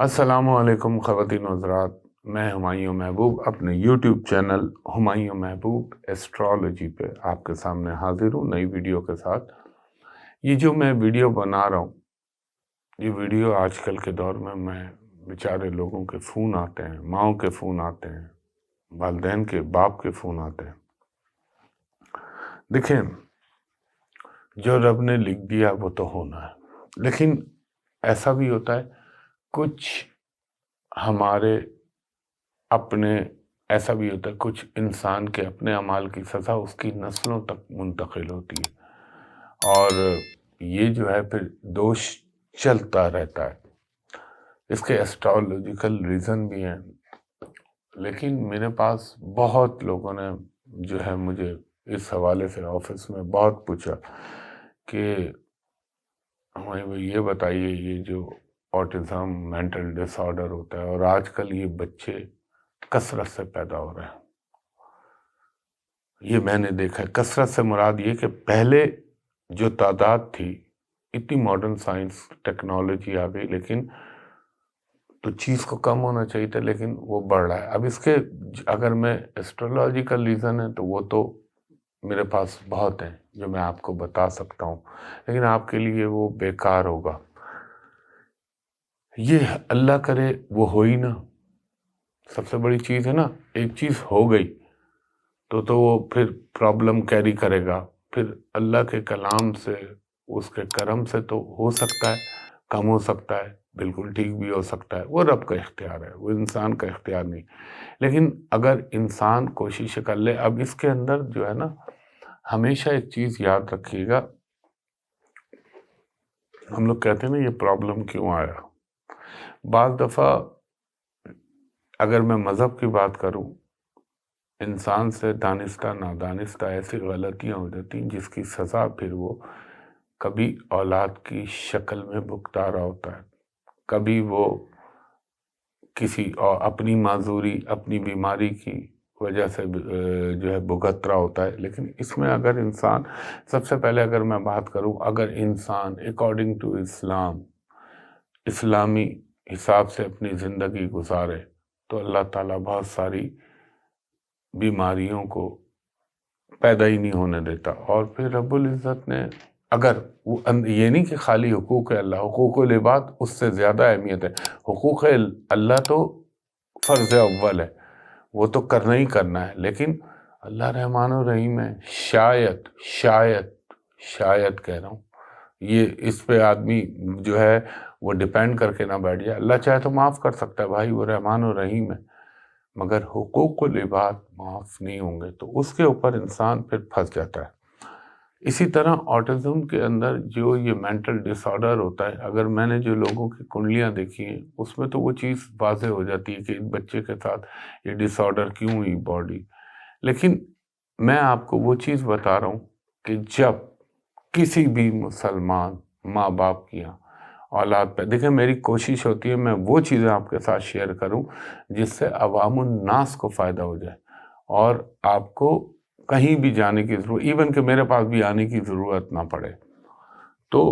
السلام علیکم خواتین و حضرات، میں ہمایوں محبوب اپنے یوٹیوب چینل ہمایوں محبوب ایسٹرالوجی پہ آپ کے سامنے حاضر ہوں نئی ویڈیو کے ساتھ۔ یہ جو میں ویڈیو بنا رہا ہوں، یہ ویڈیو آج کل کے دور میں بیچارے لوگوں کے فون آتے ہیں، ماؤں کے فون آتے ہیں، والدین کے باپ کے فون آتے ہیں۔ دیکھیں، جو رب نے لکھ دیا وہ تو ہونا ہے، لیکن ایسا بھی ہوتا ہے کچھ ہمارے اپنے ایسا بھی ہوتا ہے کچھ انسان کے اپنے اعمال کی سزا اس کی نسلوں تک منتقل ہوتی ہے، اور یہ جو ہے پھر دوش چلتا رہتا ہے۔ اس کے ایسٹرالوجیکل ریزن بھی ہیں، لیکن میرے پاس بہت لوگوں نے جو ہے مجھے اس حوالے سے آفس میں بہت پوچھا کہ ہمیں یہ بتائیے، یہ جو آٹزم مینٹل ڈس آرڈر ہوتا ہے اور آج کل یہ بچے کثرت سے پیدا ہو رہے ہیں، یہ میں نے دیکھا ہے۔ کثرت سے مراد یہ کہ پہلے جو تعداد تھی، اتنی ماڈرن سائنس ٹیکنالوجی آ گئی، لیکن تو چیز کو کم ہونا چاہیے تھا، لیکن وہ بڑھ رہا ہے۔ اب اس کے اگر میں ایسٹرولوجیکل ریزن ہے تو وہ تو میرے پاس بہت ہیں جو میں آپ کو بتا سکتا ہوں، لیکن آپ کے لیے وہ بیکار ہوگا۔ یہ اللہ کرے وہ ہو ہی نہ، سب سے بڑی چیز ہے نا، ایک چیز ہو گئی تو وہ پھر پرابلم کیری کرے گا، پھر اللہ کے کلام سے اس کے کرم سے تو ہو سکتا ہے، کم ہو سکتا ہے، بالکل ٹھیک بھی ہو سکتا ہے، وہ رب کا اختیار ہے، وہ انسان کا اختیار نہیں۔ لیکن اگر انسان کوشش کر لے، اب اس کے اندر جو ہے نا، ہمیشہ ایک چیز یاد رکھیے گا، ہم لوگ کہتے ہیں نا یہ پرابلم کیوں آیا۔ بعض دفعہ اگر میں مذہب کی بات کروں، انسان سے دانستہ نادانستہ ایسی غلطیاں ہو جاتی ہیں جس کی سزا پھر وہ کبھی اولاد کی شکل میں بھگتا رہا ہوتا ہے، کبھی وہ کسی اپنی معذوری، اپنی بیماری کی وجہ سے جو ہے بھگت رہا ہوتا ہے۔ لیکن اس میں اگر انسان، سب سے پہلے اگر میں بات کروں، اگر انسان اکارڈنگ ٹو اسلام، اسلامی حساب سے اپنی زندگی گزارے تو اللہ تعالیٰ بہت ساری بیماریوں کو پیدا ہی نہیں ہونے دیتا۔ اور پھر رب العزت نے اگر یہ نہیں کہ خالی حقوق اللہ، حقوق العباد اس سے زیادہ اہمیت ہے۔ حقوق اللہ تو فرض اول ہے، وہ تو کرنا ہی کرنا ہے، لیکن اللہ رحمان و رحیم ہے۔ شاید کہہ رہا ہوں، یہ اس پہ آدمی جو ہے وہ ڈیپینڈ کر کے نہ بیٹھ جائے۔ اللہ چاہے تو معاف کر سکتا ہے، بھائی وہ رحمان و رحیم ہے، مگر حقوق العباد معاف نہیں ہوں گے تو اس کے اوپر انسان پھر پھنس جاتا ہے۔ اسی طرح آٹزم کے اندر جو یہ مینٹل ڈس آرڈر ہوتا ہے، اگر میں نے جو لوگوں کی کنڈلیاں دیکھی ہیں اس میں تو وہ چیز واضح ہو جاتی ہے کہ ایک بچے کے ساتھ یہ ڈس آرڈر کیوں ہوئی باڈی۔ لیکن میں آپ کو وہ چیز بتا رہا ہوں کہ جب کسی بھی مسلمان ماں باپ کی اولاد پہ، دیکھیں میری کوشش ہوتی ہے میں وہ چیزیں آپ کے ساتھ شیئر کروں جس سے عوام الناس کو فائدہ ہو جائے اور آپ کو کہیں بھی جانے کی ضرورت، ایون کہ میرے پاس بھی آنے کی ضرورت نہ پڑے۔ تو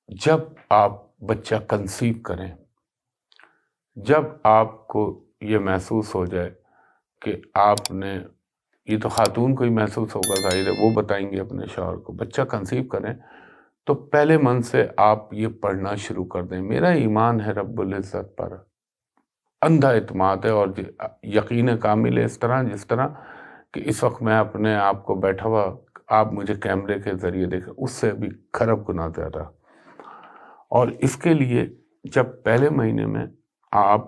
جب آپ بچہ کنسیو کریں، جب آپ کو یہ محسوس ہو جائے کہ آپ نے، یہ تو خاتون کو ہی محسوس ہوگا ظاہر ہے، وہ بتائیں گے اپنے شوہر کو، بچہ کنسیو کریں تو پہلے من سے آپ یہ پڑھنا شروع کر دیں، میرا ایمان ہے رب العزت پر، اندھا اعتماد ہے اور یقین کامل ہے، اس طرح جس طرح کہ اس وقت میں اپنے آپ کو بیٹھا ہوا، آپ مجھے کیمرے کے ذریعے دیکھیں، اس سے بھی کھرب گنا زیادہ۔ اور اس کے لیے جب پہلے مہینے میں آپ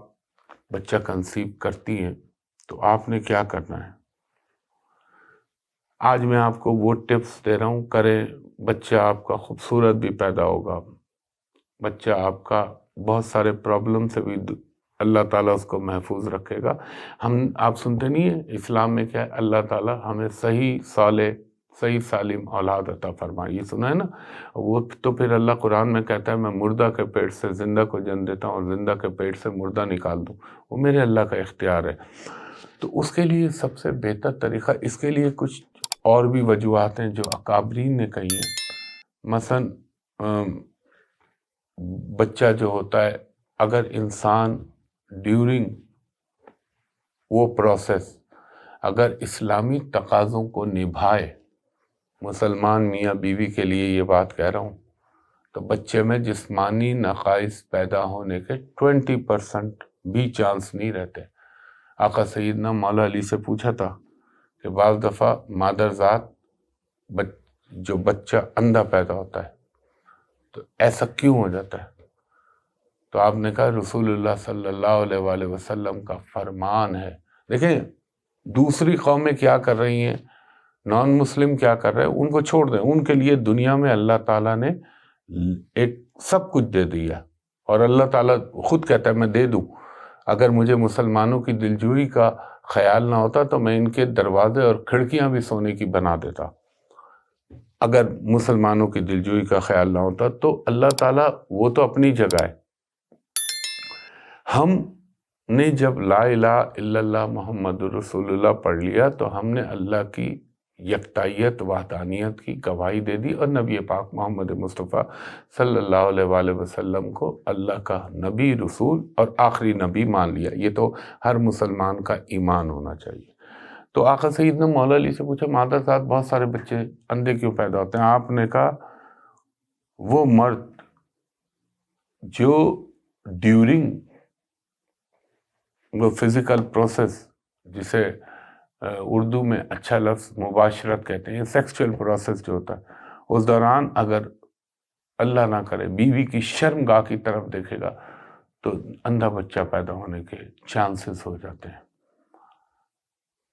بچہ کنسیو کرتی ہیں تو آپ نے کیا کرنا ہے، آج میں آپ کو وہ ٹپس دے رہا ہوں، کریں، بچہ آپ کا خوبصورت بھی پیدا ہوگا، بچہ آپ کا بہت سارے پرابلم سے بھی اللہ تعالیٰ اس کو محفوظ رکھے گا۔ آپ سنتے نہیں ہیں اسلام میں کیا ہے، اللہ تعالیٰ ہمیں صحیح صالح صحیح سالم اولاد عطا فرمائے، یہ سنا ہے نا۔ وہ تو پھر اللہ قرآن میں کہتا ہے میں مردہ کے پیٹ سے زندہ کو جنم دیتا ہوں اور زندہ کے پیٹ سے مردہ نکال دوں، وہ میرے اللہ کا اختیار ہے۔ تو اس کے لیے سب سے بہتر طریقہ، اس کے لیے کچھ اور بھی وجوہات ہیں جو اکابرین نے کہی ہیں، مثلا بچہ جو ہوتا ہے اگر انسان ڈیورنگ وہ پروسیس اگر اسلامی تقاضوں کو نبھائے، مسلمان میاں بیوی کے لیے یہ بات کہہ رہا ہوں، تو بچے میں جسمانی نقائص پیدا ہونے کے 20% بھی چانس نہیں رہتے۔ آقا سیدنا مولا علی سے پوچھا تھا کہ بعض دفعہ مادر ذات جو بچہ اندھا پیدا ہوتا ہے تو ایسا کیوں ہو جاتا ہے؟ تو آپ نے کہا رسول اللہ صلی اللہ علیہ وآلہ وسلم کا فرمان ہے۔ دیکھیں دوسری قومیں کیا کر رہی ہیں، نان مسلم کیا کر رہے ہیں، ان کو چھوڑ دیں، ان کے لیے دنیا میں اللہ تعالیٰ نے ایک سب کچھ دے دیا، اور اللہ تعالیٰ خود کہتا ہے میں دے دوں۔ اگر مجھے مسلمانوں کی دلجوئی کا خیال نہ ہوتا تو میں ان کے دروازے اور کھڑکیاں بھی سونے کی بنا دیتا۔ اگر مسلمانوں کی دلجوئی کا خیال نہ ہوتا تو اللہ تعالیٰ وہ تو اپنی جگہ ہے۔ ہم نے جب لا الہ الا اللہ محمد رسول اللہ پڑھ لیا تو ہم نے اللہ کی یکتائیت وحدانیت کی گواہی دے دی، اور نبی پاک محمد مصطفیٰ صلی اللہ علیہ وآلہ وسلم کو اللہ کا نبی، رسول اور آخری نبی مان لیا۔ یہ تو ہر مسلمان کا ایمان ہونا چاہیے۔ تو آقا سیدنا مولا علی سے پوچھا مادر ذات بہت سارے بچے اندھے کیوں پیدا ہوتے ہیں؟ آپ نے کہا وہ مرد جو ڈیورنگ وہ فزیکل پروسیس، جسے اردو میں اچھا لفظ مباشرت کہتے ہیں، سیکسچل پروسیس جو ہوتا ہے، اس دوران اگر اللہ نہ کرے بیوی کی شرمگاہ کی طرف دیکھے گا تو اندھا بچہ پیدا ہونے کے چانسز ہو جاتے ہیں۔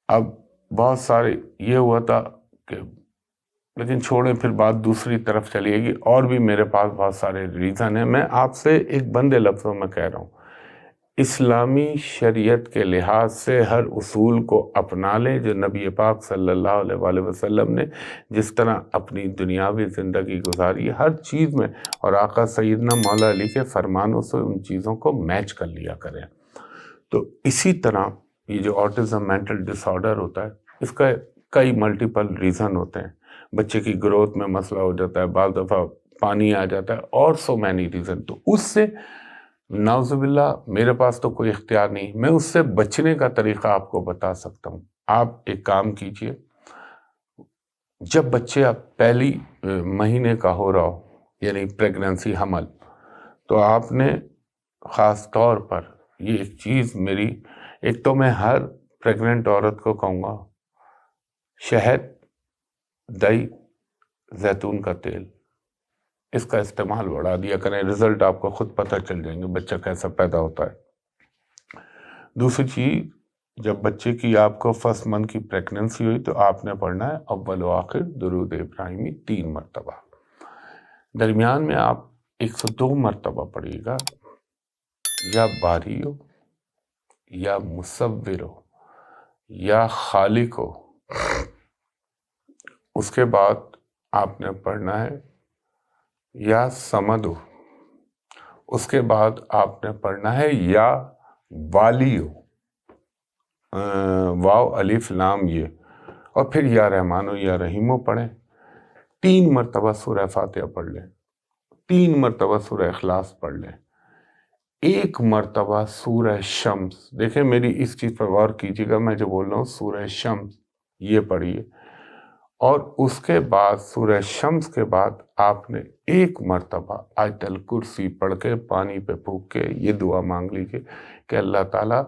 اب بہت سارے یہ ہوا تھا کہ لیکن چھوڑیں، پھر بات دوسری طرف چلیے گی، اور بھی میرے پاس بہت سارے ریزن ہیں۔ میں آپ سے ایک بندے لفظوں میں کہہ رہا ہوں، اسلامی شریعت کے لحاظ سے ہر اصول کو اپنا لیں جو نبی پاک صلی اللہ علیہ وآلہ وسلم نے جس طرح اپنی دنیاوی زندگی گزاری ہر چیز میں، اور آقا سیدنا مولا علی کے فرمانوں سے ان چیزوں کو میچ کر لیا کریں۔ تو اسی طرح یہ جو آٹزم مینٹل ڈس آرڈر ہوتا ہے، اس کا کئی ملٹیپل ریزن ہوتے ہیں۔ بچے کی گروتھ میں مسئلہ ہو جاتا ہے، بعض دفعہ پانی آ جاتا ہے، اور سو مینی ریزن۔ تو اس سے نعوذ باللہ میرے پاس تو کوئی اختیار نہیں، میں اس سے بچنے کا طریقہ آپ کو بتا سکتا ہوں۔ آپ ایک کام کیجئے، جب بچے پہلی مہینے کا ہو رہا ہو، یعنی پریگننسی حمل، تو آپ نے خاص طور پر یہ ایک چیز میری، ایک تو میں ہر پریگننٹ عورت کو کہوں گا شہد، دہی، زیتون کا تیل، اس کا استعمال بڑھا دیا کریں، رزلٹ آپ کو خود پتہ چل جائیں گے بچہ کیسا پیدا ہوتا ہے۔ دوسری چیز، جب بچے کی آپ کو فرسٹ منتھ کی پریگننسی ہوئی تو آپ نے پڑھنا ہے اول و آخر درود ابراہیمی 3 مرتبہ، درمیان میں آپ 102 مرتبہ پڑھیے گا، یا باری ہو یا مصور ہو یا خالق ہو۔ اس کے بعد آپ نے پڑھنا ہے یا سمد ہو، اس کے بعد آپ نے پڑھنا ہے یا والی ہو، واو الف لام یہ، اور پھر یا رحمان ہو یا رحیم ہو پڑھیں۔ 3 مرتبہ سورہ فاتحہ پڑھ لیں، 3 مرتبہ سورہ اخلاص پڑھ لیں، 1 مرتبہ سورہ شمس۔ دیکھیں میری اس چیز پر غور کیجیے گا، میں جو بول رہا ہوں سورہ شمس یہ پڑھیے، اور اس کے بعد سورہ شمس کے بعد آپ نے 1 مرتبہ آیت الکرسی پڑھ کے پانی پہ پھونک کے یہ دعا مانگ لیجیے کہ اللہ تعالیٰ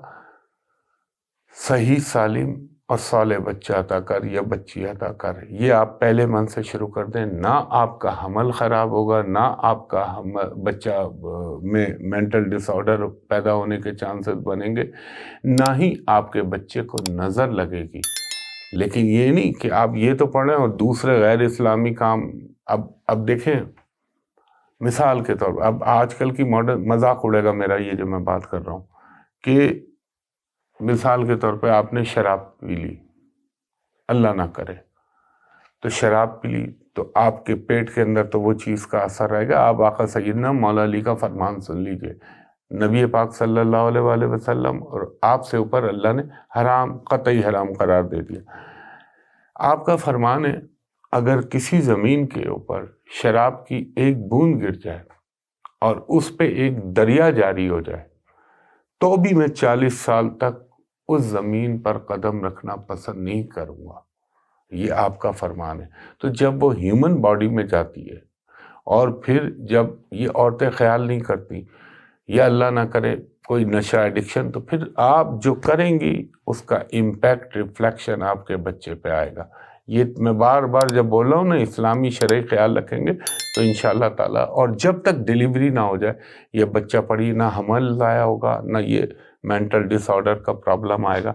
صحیح سالم اور صالح بچہ عطا کر یا بچی عطا کر۔ یہ آپ پہلے من سے شروع کر دیں، نہ آپ کا حمل خراب ہوگا، نہ آپ کا بچہ میں مینٹل ڈس آرڈر پیدا ہونے کے چانسز بنیں گے، نہ ہی آپ کے بچے کو نظر لگے گی۔ لیکن یہ نہیں کہ آپ یہ تو پڑھیں اور دوسرے غیر اسلامی کام۔ اب دیکھیں مثال کے طور پر، اب آج کل کی ماڈرن، مذاق اڑے گا میرا یہ جو میں بات کر رہا ہوں، کہ مثال کے طور پہ آپ نے شراب پی لی، اللہ نہ کرے تو شراب پی لی، تو آپ کے پیٹ کے اندر تو وہ چیز کا اثر رہے گا۔ آپ آقا سیدنا مولا علی کا فرمان سن لیجئے، نبی پاک صلی اللہ علیہ وآلہ وسلم اور آپ سے اوپر اللہ نے حرام، قطعی حرام قرار دے دیا۔ آپ کا فرمان ہے اگر کسی زمین کے اوپر شراب کی 1 بوند گر جائے اور اس پہ ایک دریا جاری ہو جائے تو بھی میں 40 سال تک اس زمین پر قدم رکھنا پسند نہیں کروں گا. یہ آپ کا فرمان ہے. تو جب وہ ہیومن باڈی میں جاتی ہے اور پھر جب یہ عورتیں خیال نہیں کرتی یا اللہ نہ کرے کوئی نشہ ایڈکشن، تو پھر آپ جو کریں گی اس کا امپیکٹ ریفلیکشن آپ کے بچے پہ آئے گا. یہ میں بار بار جب بول رہا ہوں نا اسلامی شرعی خیال رکھیں گے تو انشاءاللہ تعالیٰ، اور جب تک ڈیلیوری نہ ہو جائے یہ بچہ پڑھی نہ حمل لایا ہوگا نہ یہ مینٹل ڈس آرڈر کا پرابلم آئے گا.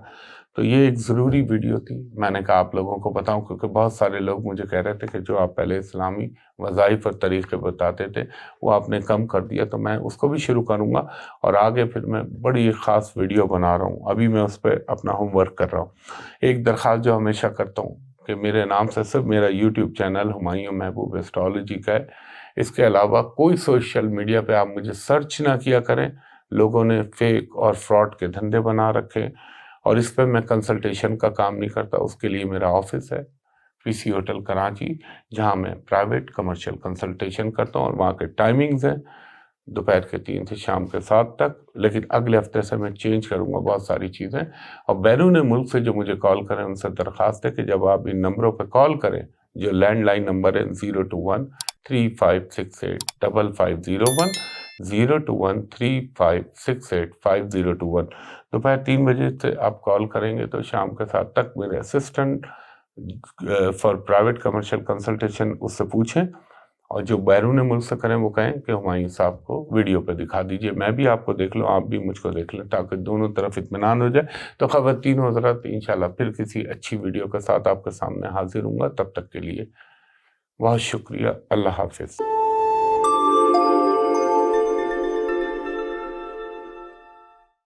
تو یہ ایک ضروری ویڈیو تھی، میں نے کہا آپ لوگوں کو بتاؤں، کیونکہ بہت سارے لوگ مجھے کہہ رہے تھے کہ جو آپ پہلے اسلامی وظائف اور طریقے بتاتے تھے وہ آپ نے کم کر دیا، تو میں اس کو بھی شروع کروں گا. اور آگے پھر میں بڑی خاص ویڈیو بنا رہا ہوں، ابھی میں اس پہ اپنا ہوم ورک کر رہا ہوں. ایک درخواست جو ہمیشہ کرتا ہوں کہ میرے نام سے صرف میرا یوٹیوب چینل ہمایوں محبوب ایسٹرالوجی کا ہے. اس کے علاوہ کوئی سوشل میڈیا پہ آپ مجھے سرچ نہ کیا کریں. لوگوں نے فیک اور فراڈ کے دھندے بنا رکھے، اور اس پہ میں کنسلٹیشن کا کام نہیں کرتا. اس کے لیے میرا آفس ہے پی سی ہوٹل کراچی، جہاں میں پرائیویٹ کمرشل کنسلٹیشن کرتا ہوں، اور وہاں کے ٹائمنگز ہیں دوپہر کے 3 سے شام کے 7 تک. لیکن اگلے ہفتے سے میں چینج کروں گا بہت ساری چیزیں. اور بیرون ملک سے جو مجھے کال کریں ان سے درخواست ہے کہ جب آپ ان نمبروں پہ کال کریں، جو لینڈ لائن نمبر ہے 021-3568-5501، 021-3568-5021، دوپہر 3 بجے سے آپ کال کریں گے تو شام کے 7 تک میرے assistant for private commercial consultation اس سے پوچھیں. اور جو بیرون ملک سے کریں وہ کہیں کہ ہمایوں صاحب کو ویڈیو پہ دکھا دیجئے، میں بھی آپ کو دیکھ لوں، آپ بھی مجھ کو دیکھ لیں، تاکہ دونوں طرف اطمینان ہو جائے. تو خواتین و حضرات انشاءاللہ پھر کسی اچھی ویڈیو کے ساتھ آپ کے سامنے حاضر ہوں گا. تب تک کے لیے بہت شکریہ. اللہ حافظ.